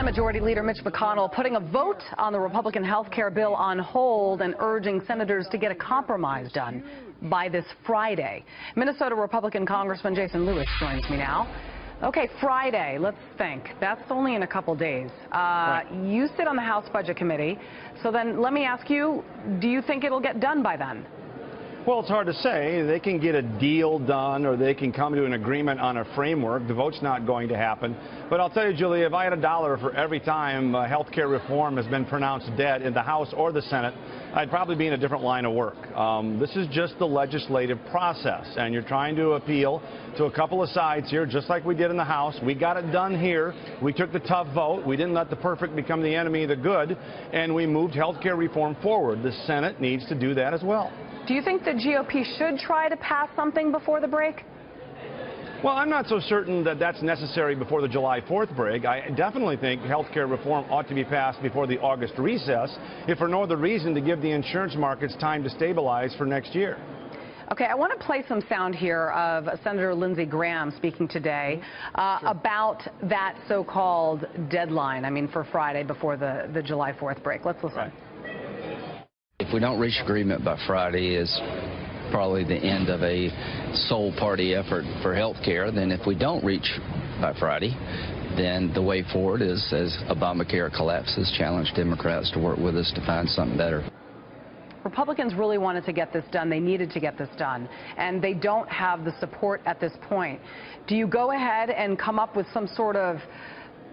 Senate Majority Leader Mitch McConnell putting a vote on the Republican health care bill on hold and urging senators to get a compromise done by this Friday. Minnesota Republican Congressman Jason Lewis joins me now. Okay, Friday, let's think. That's only in a couple days. Right. You sit on the House Budget Committee, so then let me ask you, do you think it'll get done by then? Well, it's hard to say. They can get a deal done or they can come to an agreement on a framework. The vote's not going to happen. But I'll tell you, Julia, if I had $1 for every time health care reform has been pronounced dead in the House or the Senate, I'd probably be in a different line of work. This is just the legislative process, and you're trying to appeal to a couple of sides here, just like we did in the House. We got it done here. We took the tough vote. We didn't let the perfect become the enemy of the good, and we moved health care reform forward. The Senate needs to do that as well. Do you think the GOP should try to pass something before the break? Well, I'm not so certain that that's necessary before the July 4th break. I definitely think health care reform ought to be passed before the August recess, if for no other reason to give the insurance markets time to stabilize for next year. Okay, I want to play some sound here of Senator Lindsey Graham speaking today about that so-called deadline, for Friday before the July 4th break. Let's listen. Right. If we don't reach agreement by Friday is probably the end of a sole party effort for health care. Then if we don't reach by Friday, then the way forward is, as Obamacare collapses, challenge Democrats to work with us to find something better. Republicans really wanted to get this done. They needed to get this done, and they don't have the support at this point. Do you go ahead and come up with some sort of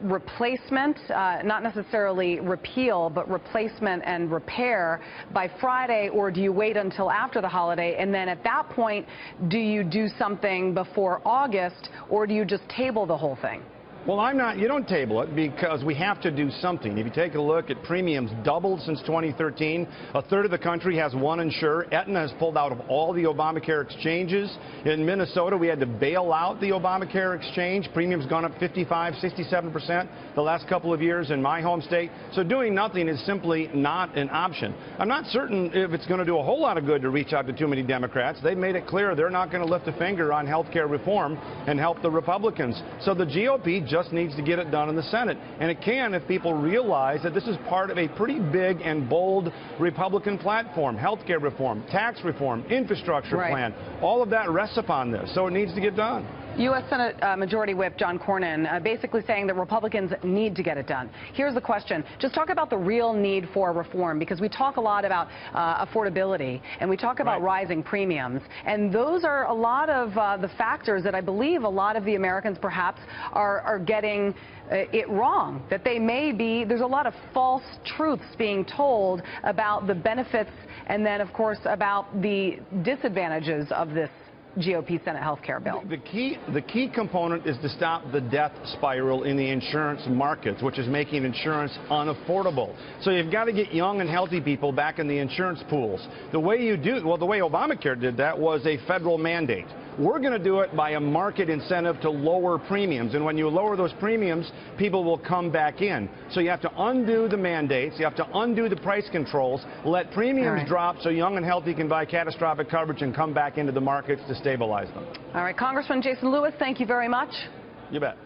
replacement, not necessarily repeal, but replacement and repair by Friday, or do you wait until after the holiday, and then at that point, do you do something before August, or do you just table the whole thing? Well, you don't table it because we have to do something. If you take a look at premiums doubled since 2013, a third of the country has one insurer. Aetna has pulled out of all the Obamacare exchanges. In Minnesota, we had to bail out the Obamacare exchange. Premiums gone up 55, 67% the last couple of years in my home state. So doing nothing is simply not an option. I'm not certain if it's going to do a whole lot of good to reach out to too many Democrats. They've made it clear they're not going to lift a finger on health care reform and help the Republicans. So the GOP just needs to get it done in the Senate. And it can if people realize that this is part of a pretty big and bold Republican platform. Health care reform, tax reform, infrastructure plan. All of that rests upon this. So it needs to get done. U.S. Senate Majority Whip John Cornyn basically saying that Republicans need to get it done. Here's the question. Just talk about the real need for reform, because we talk a lot about affordability and we talk about rising premiums. And those are a lot of the factors that I believe a lot of the Americans perhaps are getting it wrong, that they may be, there's a lot of false truths being told about the benefits and then, of course, about the disadvantages of this GOP Senate health care bill. The key component is to stop the death spiral in the insurance markets, which is making insurance unaffordable. So you've got to get young and healthy people back in the insurance pools. The way the way Obamacare did that was a federal mandate. We're going to do it by a market incentive to lower premiums. And when you lower those premiums, people will come back in. So you have to undo the mandates. You have to undo the price controls, let premiums drop so young and healthy can buy catastrophic coverage and come back into the markets to stabilize them. All right, Congressman Jason Lewis, thank you very much. You bet.